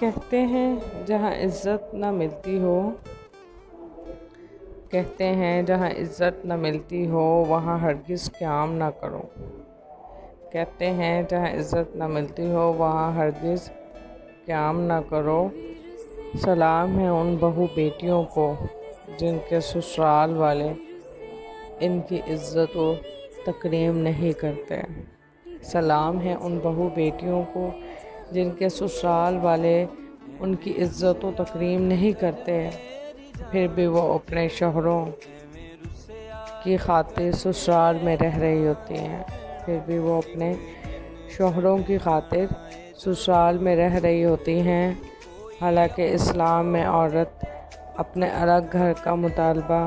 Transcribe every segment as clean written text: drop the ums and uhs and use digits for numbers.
کہتے ہیں جہاں عزت نہ ملتی ہو جہاں عزت نہ ملتی ہو وہاں ہرگز قیام نہ کرو۔ کہتے ہیں جہاں عزت نہ ملتی ہو وہاں ہرگز قیام نہ کرو۔ سلام ہے ان بہو بیٹیوں کو جن کے سسرال والے ان کی عزت و تکریم نہیں کرتے۔ سلام ہے ان بہو بیٹیوں کو جن کے سسرال والے ان کی عزت و تکریم نہیں کرتے، پھر بھی وہ اپنے شوہروں کی خاطر سسرال میں رہ رہی ہوتی ہیں حالانکہ اسلام میں عورت اپنے الگ گھر کا مطالبہ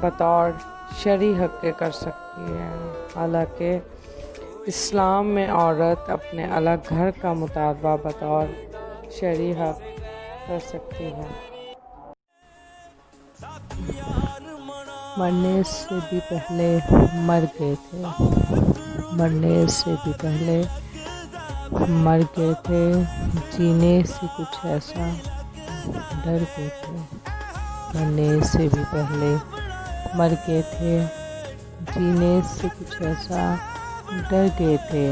بطور شرعی حق کے کر سکتی ہے۔ حالانکہ اسلام میں عورت اپنے الگ گھر کا مطالبہ بطور شرعی حق کر سکتی ہے۔ مرنے سے بھی پہلے مر گئے تھے، مرنے سے بھی پہلے مر گئے تھے، جینے سے کچھ ایسا ڈر گئے تھے۔ مرنے سے بھی پہلے مر گئے تھے، جینے سے کچھ ایسا ڈر گئے تھے۔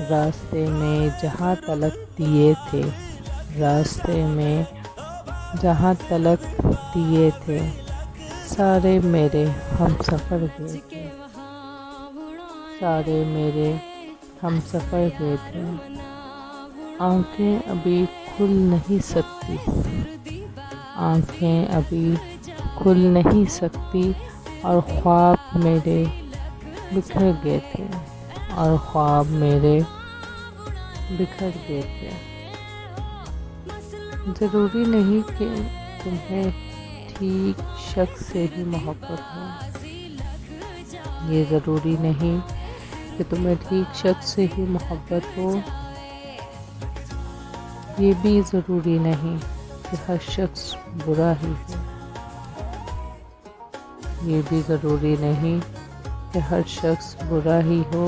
راستے میں جہاں تلک دیے تھے، راستے میں جہاں تلک دیے تھے، سارے میرے ہم سفر گئے تھے، سارے میرے ہم سفر گئے تھے۔ آنکھیں ابھی کھل نہیں سکتی، آنکھیں ابھی کھل نہیں سکتی اور خواب میرے بکھر گئے تھے، اور خواب میرے بکھر گئے تھے۔ ضروری نہیں کہ تمہیں ٹھیک شخص سے ہی محبت ہو، یہ ضروری نہیں کہ تمہیں ٹھیک شخص سے ہی محبت ہو، یہ بھی ضروری نہیں کہ ہر شخص برا ہی ہو، یہ بھی ضروری نہیں کہ ہر شخص برا ہی ہو،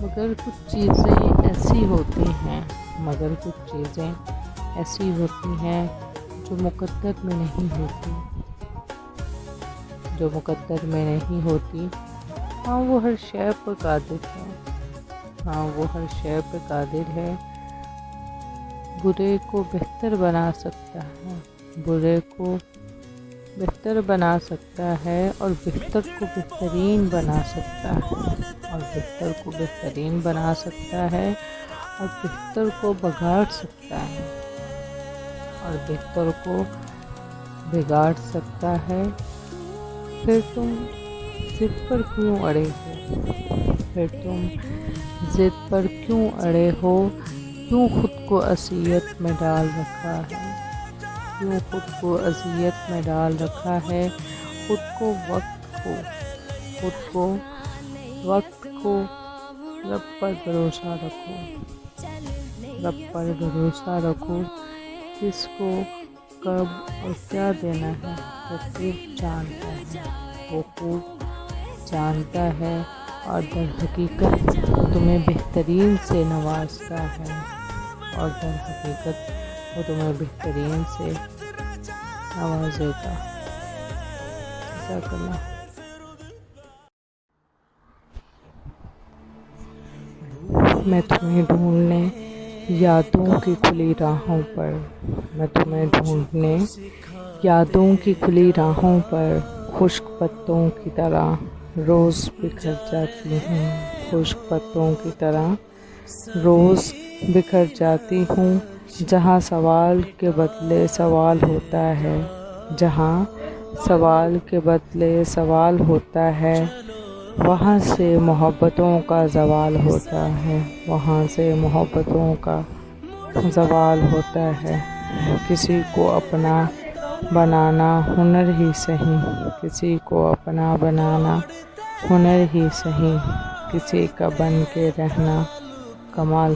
مگر کچھ چیزیں ایسی ہوتی ہیں، جو مقدر میں نہیں ہوتی، ہاں وہ ہر شے پر قادر ہے، برے کو بہتر بنا سکتا ہے، برے کو بہتر بنا سکتا ہے، اور بہتر کو بہترین بنا سکتا ہے، اور بہتر کو بہترین بنا سکتا ہے، اور بہتر کو بگاڑ سکتا ہے، اور بہتر کو بگاڑ سکتا ہے۔ پھر تم ضد پر کیوں اڑے ہو، کیوں خود کو اذیت میں ڈال رکھا ہے، خود کو وقت کو رب پر بھروسہ رکھو، کس کو کب اور کیا دینا ہے وہ خوب جانتا ہے، اور در حقیقت وہ تمہیں بہترین سے نوازتا ہے، نوازے گا۔ جزاک اللہ۔ میں تمہیں ڈھونڈنے یادوں کی کھلی راہوں پر، خشک پتوں کی طرح روز بکھر جاتی ہوں، جہاں سوال کے بدلے سوال ہوتا ہے، وہاں سے محبتوں کا زوال ہوتا ہے، کسی کو اپنا بنانا ہنر ہی سہی، کسی کا بن کے رہنا کمال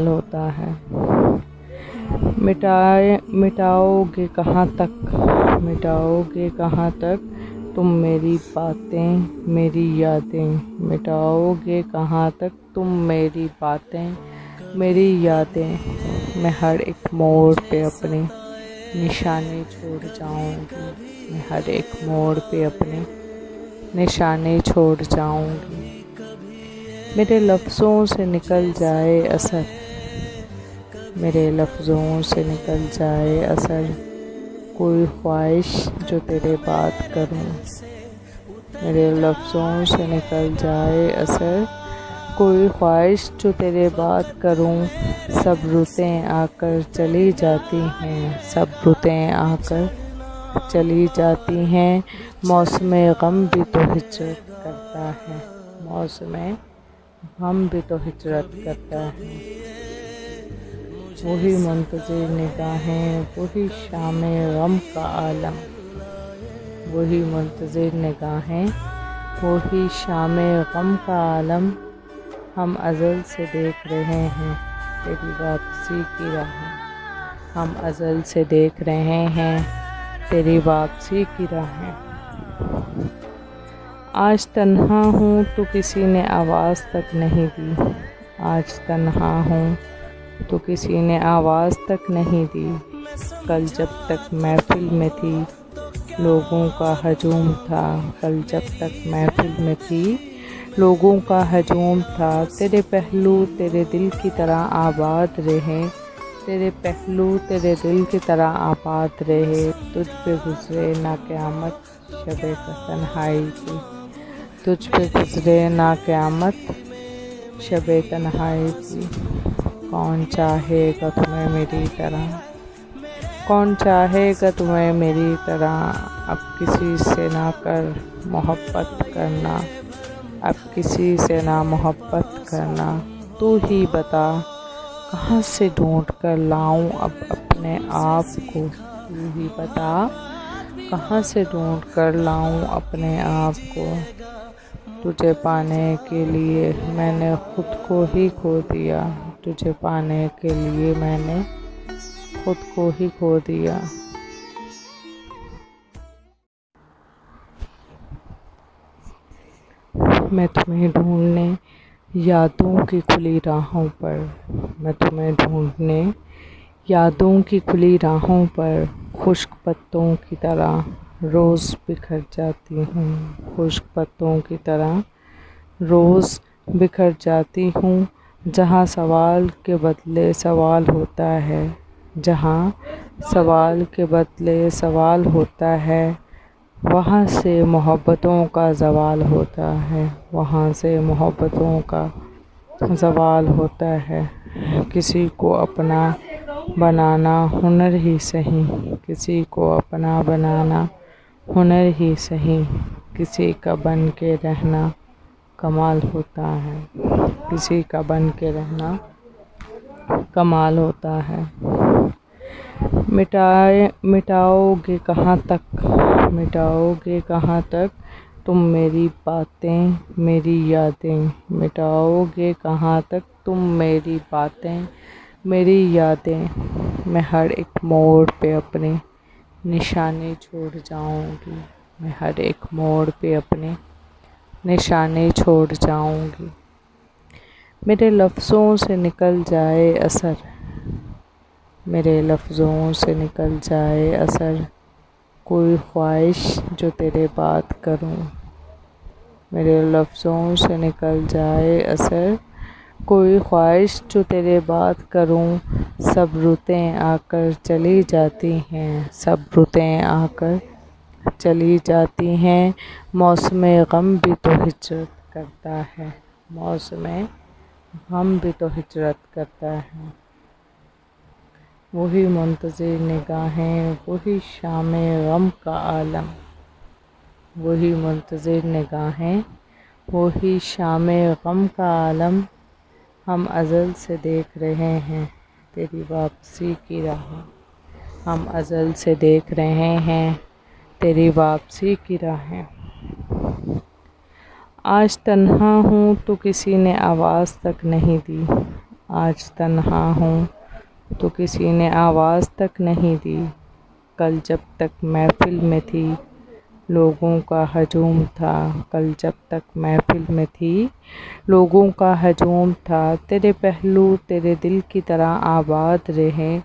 ہوتا ہے۔ مٹاؤ گے کہاں تک تم میری باتیں میری یادیں مٹاؤ گے کہاں تک تم میری باتیں میری یادیں میں ہر ایک موڑ پہ اپنے نشانے چھوڑ جاؤں گی میں ہر ایک موڑ پہ اپنے نشانے چھوڑ جاؤں گی میرے لفظوں سے نکل جائے اثر میرے لفظوں سے نکل جائے اثر کوئی خواہش جو تیرے بات کروں میرے لفظوں سے نکل جائے اثر کوئی خواہش جو تیرے بات کروں سب رتیں آ کر چلی جاتی ہیں سب رتیں آ کر چلی جاتی ہیں موسم غم بھی تو ہجرت کرتا ہے موسم غم بھی تو ہجرت کرتا ہے وہی منتظر نگاہیں وہی شام غم کا عالم وہی منتظر نگاہیں وہی شام غم کا عالم ہم ازل سے دیکھ رہے ہیں تیری واپسی کی راہیں ہم ازل سے دیکھ رہے ہیں تیری واپسی کی راہیں آج تنہا ہوں تو کسی نے آواز تک نہیں دی آج تنہا ہوں تو کسی نے آواز تک نہیں دی کل جب تک محفل میں تھی لوگوں کا ہجوم تھا کل جب تک محفل میں تھی لوگوں کا ہجوم تھا تیرے پہلو تیرے دل کی طرح آباد رہے تیرے پہلو تیرے دل کی طرح آباد رہے تجھ پہ گزرے نہ قیامت شب تنہائی کی تجھ پہ گزرے نہ قیامت شب تنہائی کی کون چاہے گا تمہیں میری طرح کون چاہے گا تمہیں میری طرح اب کسی سے نہ کر محبت کرنا اب کسی سے نہ محبت کرنا تو ہی بتا کہاں سے ڈھونڈ کر لاؤں اب اپنے آپ کو تو ہی بتا کہاں سے ڈھونڈ کر لاؤں اپنے آپ کو تجھے پانے کے لیے میں نے خود کو ہی کھو دیا تجھے پانے کے لیے میں نے خود کو ہی کھو دیا میں تمہیں ڈھونڈنے یادوں کی کھلی راہوں پر میں تمہیں ڈھونڈنے یادوں کی کھلی راہوں پر خشک پتوں کی طرح روز بکھر جاتی ہوں خشک پتوں کی طرح روز بکھر جاتی ہوں جہاں سوال کے بدلے سوال ہوتا ہے جہاں سوال کے بدلے سوال ہوتا ہے وہاں سے محبتوں کا زوال ہوتا ہے وہاں سے محبتوں کا زوال ہوتا ہے کسی کو اپنا بنانا ہنر ہی سہی کسی کو اپنا بنانا ہنر ہی سہی کسی کا بن کے رہنا کمال ہوتا ہے کسی کا بن کے رہنا کمال ہوتا ہے مٹاؤ گے کہاں تک مٹاؤ گے کہاں تک تم میری باتیں میری یادیں مٹاؤ گے کہاں تک تم میری باتیں میری یادیں میں ہر ایک موڑ پہ اپنے نشانے چھوڑ جاؤں گی میں ہر ایک موڑ پہ اپنے نشانے چھوڑ جاؤں گی میرے لفظوں سے نکل جائے اثر میرے لفظوں سے نکل جائے اثر کوئی خواہش جو تیرے بات کروں میرے لفظوں سے نکل جائے اثر کوئی خواہش جو تیرے بات کروں سب رتیں آ کر چلی جاتی ہیں سب رتیں آ کر چلی جاتی ہیں موسم غم بھی تو ہجرت کرتا ہے موسم غم بھی تو ہجرت کرتا ہے وہی منتظر نگاہیں وہی شام غم کا عالم وہی منتظر نگاہیں وہی شام غم کا عالم ہم ازل سے دیکھ رہے ہیں تیری واپسی کی راہیں ہم ازل سے دیکھ رہے ہیں تیری واپسی کی راہیں آج تنہا ہوں تو کسی نے آواز تک نہیں دی آج تنہا ہوں تو کسی نے آواز تک نہیں دی کل جب تک محفل میں تھی لوگوں کا ہجوم تھا کل جب تک محفل میں تھی، لوگوں کا ہجوم تھا، تیرے پہلو تیرے دل کی طرح آباد رہے،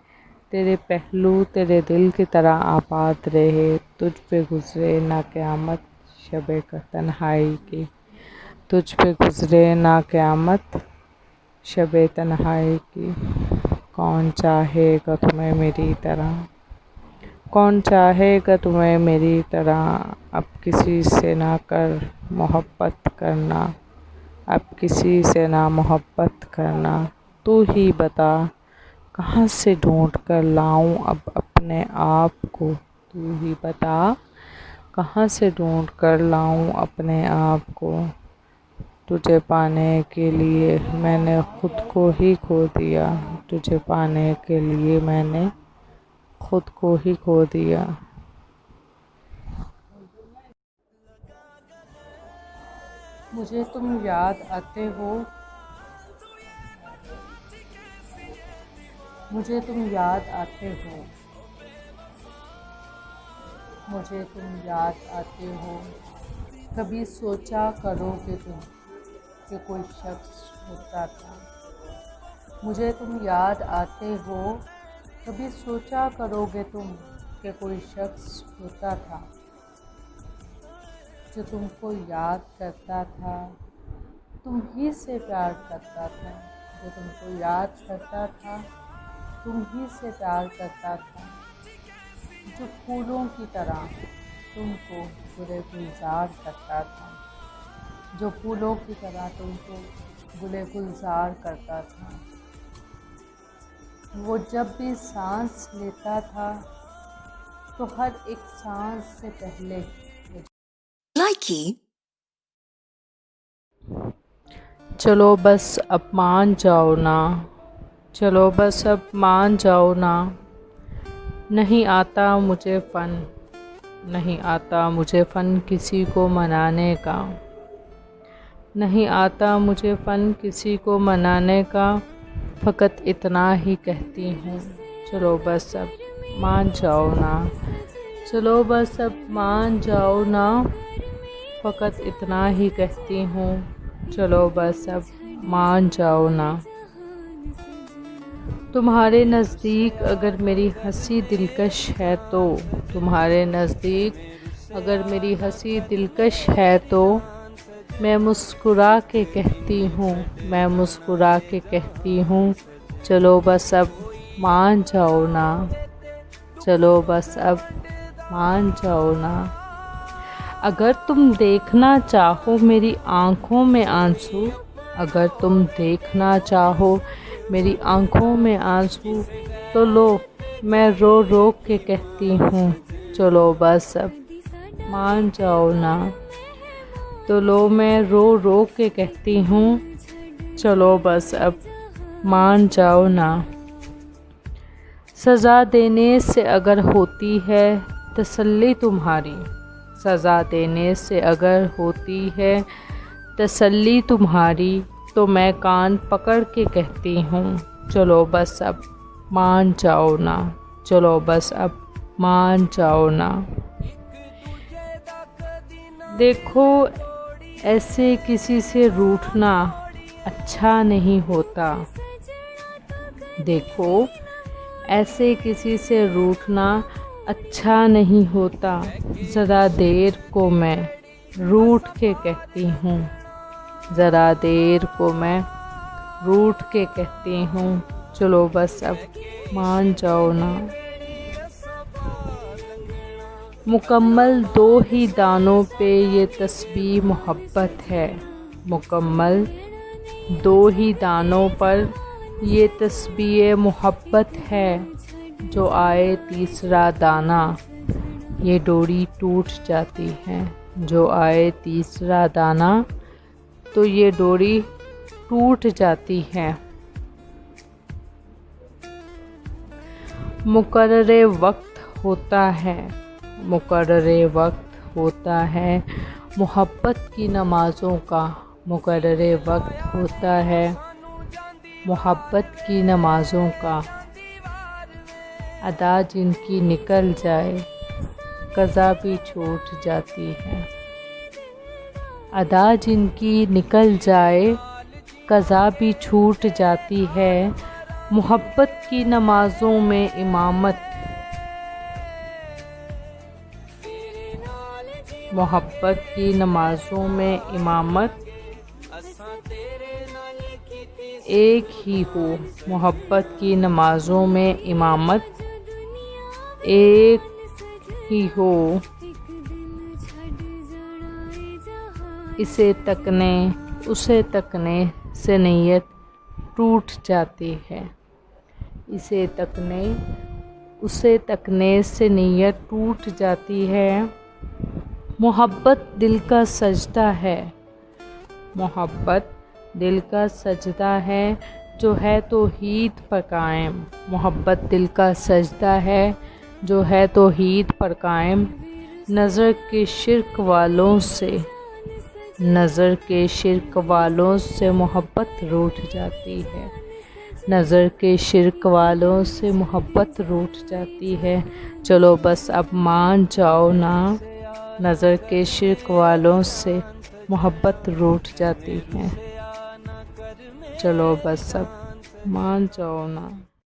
تیرے پہلو تیرے دل کی طرح آباد رہے، تجھ پہ گزرے نہ قیامت شب تنہائی کی، تجھ پہ گزرے نہ قیامت شب تنہائی کی۔ کون چاہے گا تمہیں میری طرح، کون چاہے گا تمہیں میری طرح، اب کسی سے نہ کر محبت کرنا، اب کسی سے نہ محبت کرنا، تو ہی بتا کہاں سے ڈھونڈ کر لاؤں اب اپنے آپ کو، تو ہی بتا کہاں سے ڈھونڈ کر لاؤں اپنے آپ کو، تجھے پانے کے لیے میں نے خود کو ہی کھو دیا، تجھے پانے کے لیے میں نے خود کو ہی کھو دیا۔ مجھے تم یاد آتے ہو، مجھے تم یاد آتے ہو، مجھے تم یاد آتے ہو، کبھی سوچا کرو گے تم کہ کوئی شخص ہوتا تھا، مجھے تم یاد آتے ہو، کبھی سوچا کرو گے تم کہ کوئی شخص ہوتا تھا، جو تم کو یاد کرتا تھا، تم ہی سے پیار کرتا تھا، جو تم کو یاد کرتا تھا، تم ہی سے پیار کرتا تھا، جو پھولوں کی طرح تم کو گلے گلزار کرتا تھا، جو پھولوں کی طرح تم کو گلے گلزار کرتا تھا، وہ جب بھی سانس لیتا تھا تو ہر ایک سانس سے پہلے لائکی چلو بس اب مان جاؤ نا، چلو بس اب مان جاؤ نا، نہیں آتا مجھے فن، نہیں آتا مجھے فن کسی کو منانے کا، نہیں آتا مجھے فن کسی کو منانے کا، فقط اتنا ہی کہتی ہوں چلو بس اب مان جاؤ نا، چلو بس اب مان جاؤ نا، فقط اتنا ہی کہتی ہوں چلو بس اب مان جاؤ نا۔ تمہارے نزدیک اگر میری ہنسی دلکش ہے تو، تمہارے نزدیک اگر میری ہنسی دلکش ہے تو، میں مسکرا کے کہتی ہوں، میں مسکرا کے کہتی ہوں چلو بس اب مان جاؤ نا، چلو بس اب مان جاؤ نا۔ اگر تم دیکھنا چاہو میری آنکھوں میں آنسو، اگر تم دیکھنا چاہو میری آنکھوں میں آنسو، تو لو میں رو رو کے کہتی ہوں چلو بس اب مان جاؤ نا، تو لو میں رو رو کے کہتی ہوں چلو بس اب مان جاؤ نا۔ سزا دینے سے اگر ہوتی ہے تسلی تمہاری، سزا دینے سے اگر ہوتی ہے تسلی تمہاری، تو میں کان پکڑ کے کہتی ہوں چلو بس اب مان جاؤ نا، چلو بس اب مان جاؤ نا۔ دیکھو ایسے کسی سے روٹھنا اچھا نہیں ہوتا، دیکھو ایسے کسی سے روٹھنا اچھا نہیں ہوتا، ذرا دیر کو میں روٹھ کے کہتی ہوں، ذرا دیر کو میں روٹھ کے کہتی ہوں چلو بس اب مان جاؤ نا۔ مکمل دو ہی دانوں پہ یہ تسبیح محبت ہے، مکمل دو ہی دانوں پر یہ تسبیح محبت ہے، جو آئے تیسرا دانہ یہ ڈوری ٹوٹ جاتی ہے، جو آئے تیسرا دانہ تو یہ ڈوری ٹوٹ جاتی ہے۔ مقرر وقت ہوتا ہے، مقرر وقت ہوتا ہے محبت کی نمازوں کا، مقرر وقت ہوتا ہے محبت کی نمازوں کا، ادا جن کی نکل جائے قضا بھی چھوٹ جاتی ہے۔ ادا جن کی نکل جائے قضا بھی چھوٹ جاتی ہے۔ محبت کی نمازوں میں امامت، محبت کی نمازوں میں امامت ایک ہی ہو۔ محبت کی نمازوں میں امامت ایک ہی ہو۔ اسے تکنے سے نیت ٹوٹ جاتی ہے۔ اسے تکنے سے نیت ٹوٹ جاتی ہے۔ محبت دل کا سجدہ ہے، محبت دل کا سجدہ ہے جو ہے توحید پر قائم۔ محبت دل کا سجدہ ہے جو ہے توحید پر قائم۔ نظر کے شرک والوں سے محبت روٹھ جاتی ہے۔ نظر کے شرک والوں سے محبت روٹھ جاتی ہے۔ چلو بس اب مان جاؤ نا، نظر کے شرک والوں سے محبت روٹھ جاتی ہے۔ چلو بس اب مان جاؤ نا۔